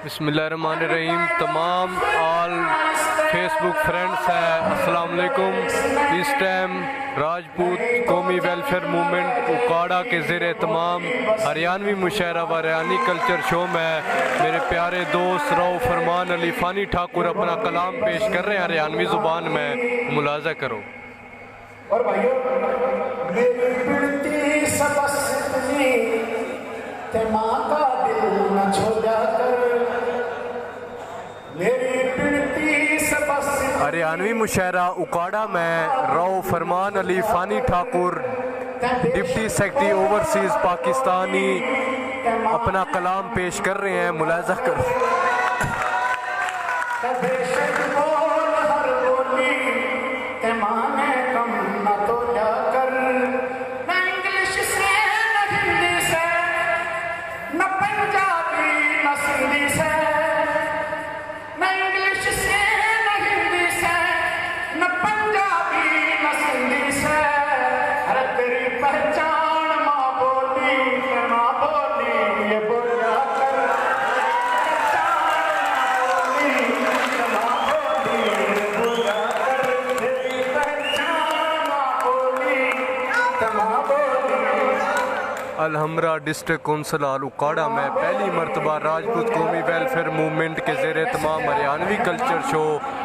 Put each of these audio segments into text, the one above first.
बिस्मिल्लाहिर्रहमानिर्रहीम। तमाम all Facebook friends है, अस्सलाम वालेकुम। इस टाइम राजपूत कौमी वेलफेयर मूवमेंट उकाड़ा के ज़ेरे तमाम हरियाणवी मुशायरा व हरियाणवी कल्चर शो में मेरे प्यारे दोस्त रऊ फरमान अली फ़ानी ठाकुर अपना कलाम पेश कर रहे हैं हरियाणवी ज़ुबान में। मुलाजा करो। और भाइयों, मेरी बिनती सबस इतनी ते माँ का दिल न छोड़ा कर। मेरी बिनती सबस हरियाणवी मुशायरा उकाड़ा में Rao Farman Ali Fani Thakur deputy secretary overseas Pakistani अपना कलाम पेश कर रहे हैं। मुलाजा करो। अलहमरा डिस्ट्रिक्ट कौंसिल हाल उकाड़ा में पहली मरतबा राजपूत कौमी वेलफेयर मूवमेंट के ज़ेरे तमाम हरियाणवी कल्चर शो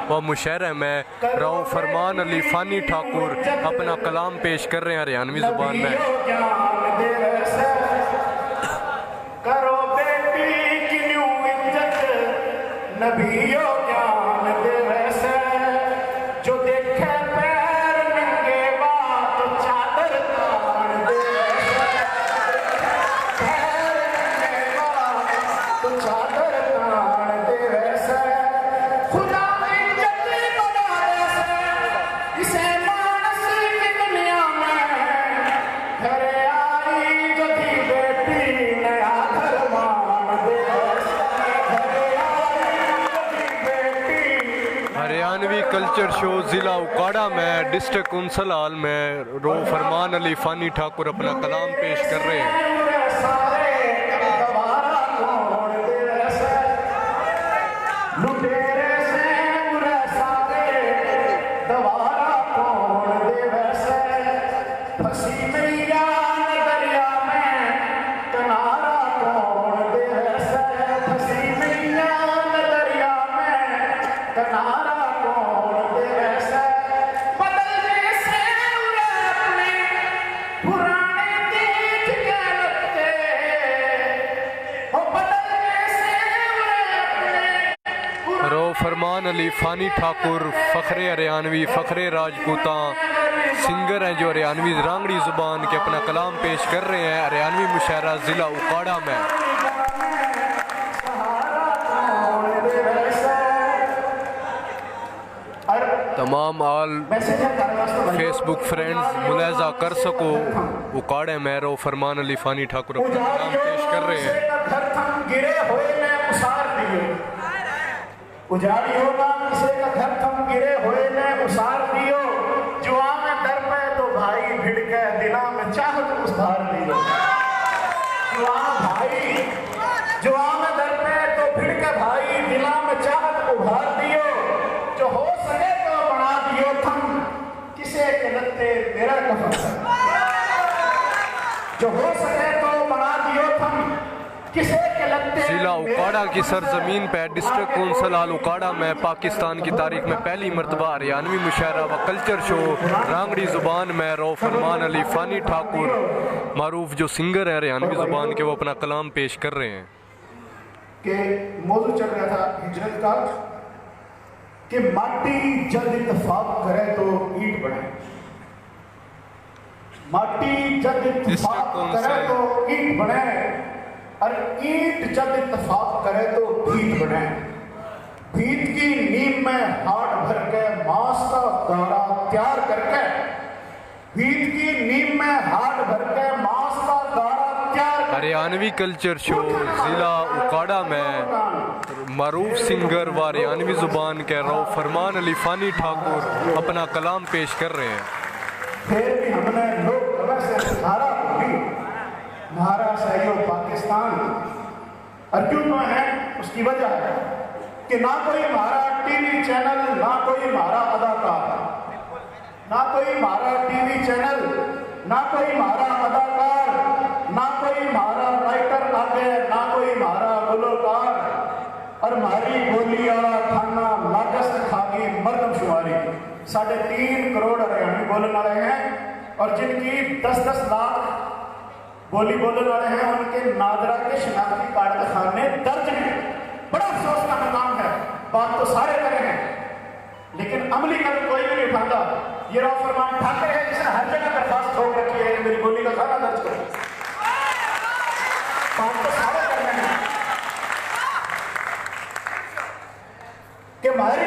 व मुशायरे में रऊ फरमान अली फ़ानी ठाकुर अपना कलाम पेश कर रहे हैं हरियाणवी ज़ुबान में। करो बेटी की न्यू इज्जत नबियो ज्ञान दे वैसे जो देखे पैर नंगे बात चादर तान दे तो चादर तान दे वैसे खुदा इज्जत बनाए से इसे मानस की दुनिया में घरे आई जो थी बेटी नया घर मान दे घरे आई जो थी बेटी। हरियाणवी कल्चर शो ज़िला उकाड़ा में डिस्ट्रिक्ट कौंसिल हाल में रऊ फरमान अली फ़ानी ठाकुर अपना कलाम पेश कर रहे हैं। रऊ फरमान अली फ़ानी ठाकुर फ़ख्रे हरियाणवी फ़ख्रे राजपूता सिंगर हैं जो हरियाणवी रांगड़ी ज़ुबान के अपना कलाम पेश कर रहे हैं हरियाणवी मुशायरा ज़िला उकाड़ा में। तमाम ऑल फेसबुक फ्रेंड्स मुलाजा कर सको उकाड़े में रऊ फरमान अली फ़ानी ठाकुर अपना कलाम पेश कर रहे हैं। उजाड़ी होगा किसी का घर थम गिरे हुए ने उसार दियो जुआ में दर पे तो भाई भिड़ के दिला में चाहत उसार दियो जुआ भाई जुआ में दर पे तो भिड़ के भाई दिला में चाहत उभार दियो जो हो सके तो बना दियो थम किसे के लत्ते मेरा कफन जो हो सके तो बना दियो थम ज़िला उकाड़ा की सरजमीन पर डिस्ट्रिक्ट कौंसिल हाल उकाड़ा में पाकिस्तान की तारीख में पहली मरतबा हरियाणवी मुशायरा व कल्चर शो रांगड़ी ज़ुबान में रऊ फरमान अली फ़ानी ठाकुर मारूफ जो सिंगर है हरियाणवी ज़ुबान के वो अपना कलाम पेश कर रहे हैं। कि मौजू चल रहा था हिजरत का कि माटी जब इत्तेफाक करे तो ईंट बने, माटी जब इत्तेफाक करे तो ईंट बने और ईंट जब इत्तेफाक करे तो भीत बने। भीत की नींव में हाथ भर के मांस का गारा तैयार करके भीत की नींव में हाथ भर के मांस का गारा तैयार। हरियाणवी कल्चर शो जिला उकाड़ा में मारूफ सिंगर व हरियाणवी जुबान के रऊ फरमान अली फ़ानी ठाकुर अपना कलाम पेश कर रहे हैं। फिर भी हमने लोग से है यो पाकिस्तान। और क्यों तो है, उसकी वजह है कि ना कोई हमारा टीवी चैनल, ना कोई हमारा अदाकार, ना कोई हमारा टीवी चैनल, ना कोई हमारा अदाकार, ना कोई हमारा राइटर आगे, ना कोई हमारा गुलकार, और हमारी बोली वाला खाना लागस खागी मरदमशुमारी। 3.5 करोड़ हरियाणवी बोलने वाले हैं और जिनकी 10-10 लाख बोली बोलने वाले हैं, उनके नादरा के शनाख्ती कार्ड खाने दर्ज हैं। बड़ा अफसोस का मकाम है। बात तो सारे करे हैं लेकिन अमली कदम कोई भी नहीं उठाता। ये राव फरमान ठाकरे है जिसने हर जगह दरखास्त ठोक रखी है कि मेरी बोली का खाना दर्ज करो। बात तो सारे कर रहे हैं कि हमारी